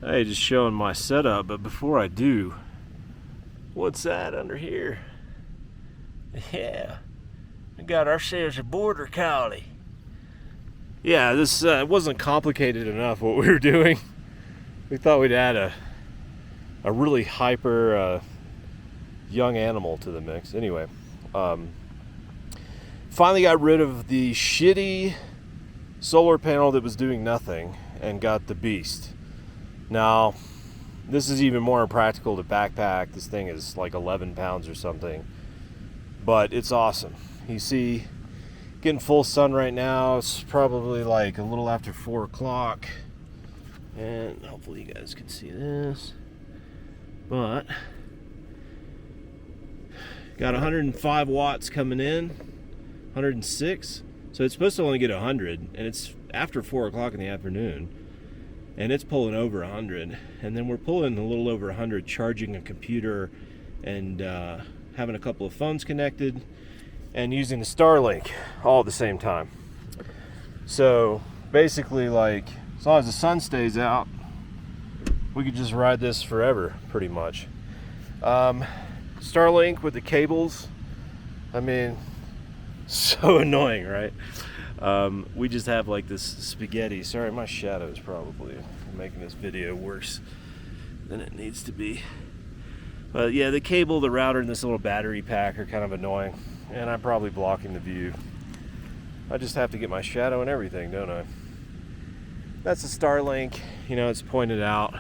Hey, just showing my setup, but before I do, what's that under here? Yeah, we got ourselves a border collie. Yeah, this wasn't complicated enough what we were doing. We thought we'd add a really hyper young animal to the mix. Anyway, finally got rid of the shitty solar panel that was doing nothing and got the beast. Now, this is even more impractical to backpack. This thing is like 11 pounds or something, but it's awesome. You see, getting full sun right now. It's probably like a little after 4 o'clock, and hopefully you guys can see this, but got 105 watts coming in, 106, so it's supposed to only get 100, and it's after 4 o'clock in the afternoon, and it's pulling over 100, and then we're pulling a little over 100 charging a computer and having a couple of phones connected and using the Starlink all at the same time. So basically, like, as long as the sun stays out, we could just ride this forever pretty much. Starlink with the cables, I mean, so annoying, right? We just have like this spaghetti. Sorry, my shadow is probably making this video worse than it needs to be. But yeah, the cable, the router, and this little battery pack are kind of annoying, and I'm probably blocking the view. I just have to get my shadow and everything, don't I? That's the Starlink. You know, it's pointed out.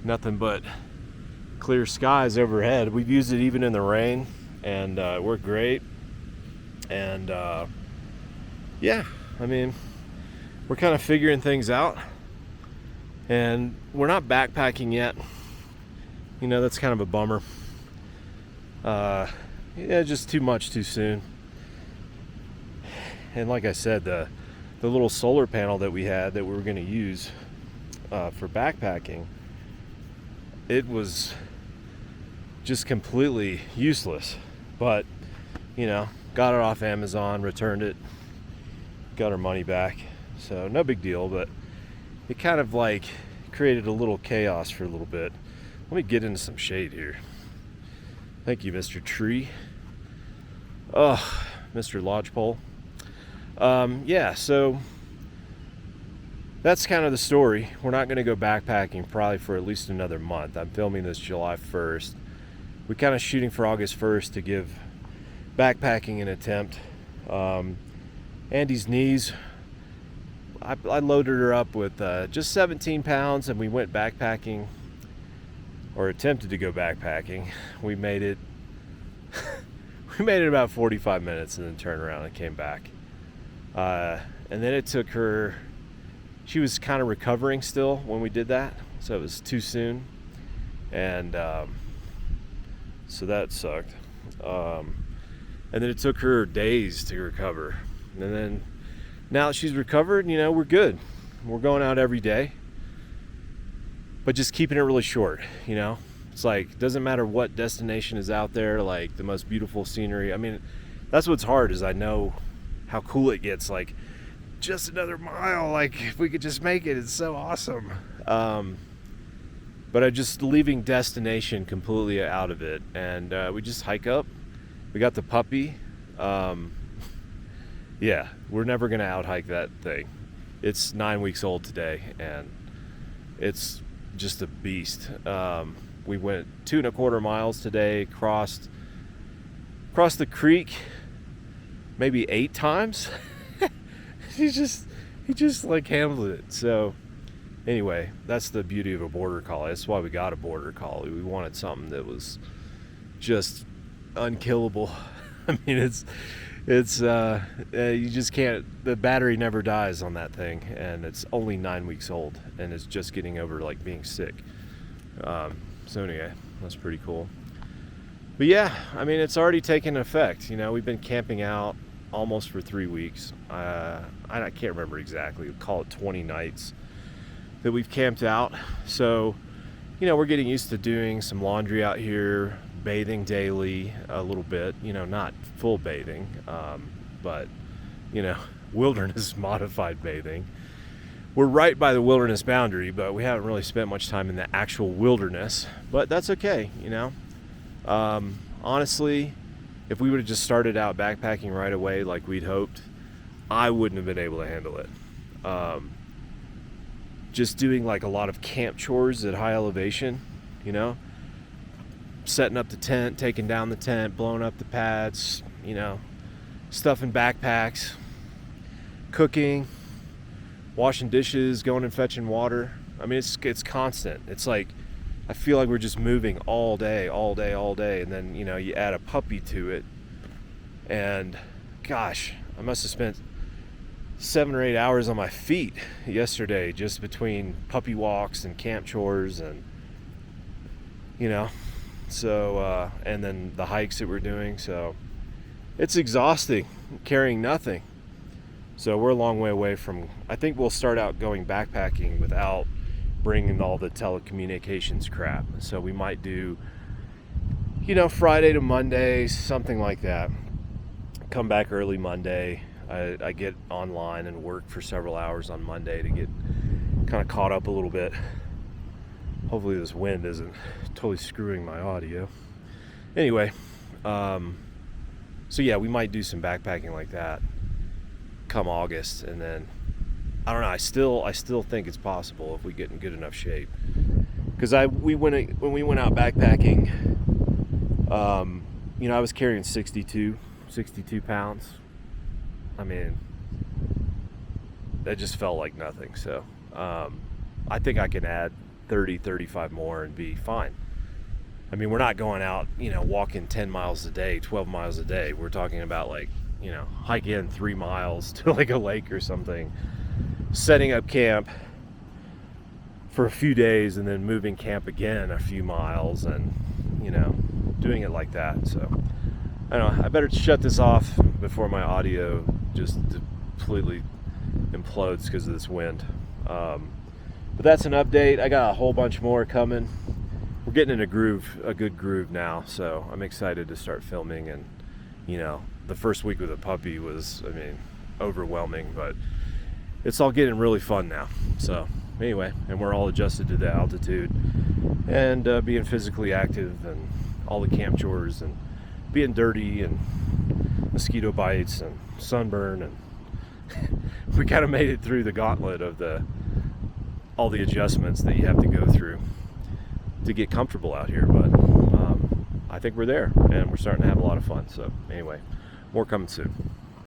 Nothing but clear skies overhead. We've used it even in the rain, and it worked great. And yeah, I mean, we're kind of figuring things out, and we're not backpacking yet. You know, that's kind of a bummer. Yeah, just too much too soon. And like I said, the little solar panel that we had that we were going to use for backpacking, it was just completely useless. But, you know, got it off Amazon, returned it, got our money back. So no big deal, but it kind of like created a little chaos for a little bit. Let me get into some shade here. Thank you, Mr. Tree. Oh, Mr. Lodgepole. Yeah, so that's kind of the story. We're not going to go backpacking probably for at least another month. I'm filming this July 1st. We're kind of shooting for August 1st to give backpacking an attempt. Andy's knees, I loaded her up with just 17 pounds, and we went backpacking, or attempted to go backpacking. We made it about 45 minutes and then turned around and came back. And then it took her, she was kind of recovering still when we did that, so it was too soon, and so that sucked. And then it took her days to recover, and then now that she's recovered, you know, we're good. We're going out every day, but just keeping it really short. You know, it's like, doesn't matter what destination is out there, like the most beautiful scenery. I mean, that's what's hard, is I know how cool it gets, like just another mile, like if we could just make it, it's so awesome. But I'm just leaving destination completely out of it, and we just hike up. We got the puppy. Yeah, we're never gonna out hike that thing. It's 9 weeks old today, and it's just a beast. We went 2.25 miles today, crossed the creek maybe 8 times. he just like handled it. So anyway, that's the beauty of a border collie. That's why we got a border collie. We wanted something that was just unkillable. I mean, it's you just can't, the battery never dies on that thing, and it's only 9 weeks old, and it's just getting over like being sick. So anyway, that's pretty cool. But yeah, I mean, it's already taken effect. You know, we've been camping out almost for 3 weeks. I can't remember exactly. We'll call it 20 nights that we've camped out. So, you know, we're getting used to doing some laundry out here, bathing daily a little bit. You know, not full bathing, but, you know, wilderness modified bathing. we're right by the wilderness boundary, but we haven't really spent much time in the actual wilderness. But that's okay, you know. Honestly, if we would have just started out backpacking right away like we'd hoped, I wouldn't have been able to handle it. Just doing like a lot of camp chores at high elevation, you know, setting up the tent, taking down the tent, blowing up the pads, you know, stuffing backpacks, cooking, washing dishes, going and fetching water. I mean, it's constant. It's like, I feel like we're just moving all day, and then, you know, you add a puppy to it, and gosh, I must have spent 7 or 8 hours on my feet yesterday just between puppy walks and camp chores, and, you know, so and then the hikes that we're doing. So it's exhausting carrying nothing. So we're a long way away from, I think we'll start out going backpacking without bringing all the telecommunications crap. So we might do, you know, Friday to Monday, something like that. Come back early Monday. I get online and work for several hours on Monday to get kind of caught up a little bit. Hopefully this wind isn't totally screwing my audio. Anyway, so yeah, we might do some backpacking like that come August, and then I don't know. I still think it's possible if we get in good enough shape. Because when we went out backpacking, you know, I was carrying 62 pounds. I mean, that just felt like nothing. So I think I can add 35 more and be fine. I mean, we're not going out, you know, walking 10 miles a day, 12 miles a day. We're talking about, like, you know, hiking 3 miles to like a lake or something, setting up camp for a few days, and then moving camp again a few miles, and, you know, doing it like that. So I don't know, I better shut this off before my audio just completely implodes because of this wind. But that's an update. I got a whole bunch more coming. We're getting in a good groove now, so I'm excited to start filming. And, you know, the first week with a puppy was, I mean, overwhelming, but it's all getting really fun now. So anyway, and we're all adjusted to the altitude, and being physically active, and all the camp chores, and being dirty, and mosquito bites, and sunburn, and we kind of made it through the gauntlet of all the adjustments that you have to go through to get comfortable out here. But I think we're there, and we're starting to have a lot of fun. So anyway, more coming soon.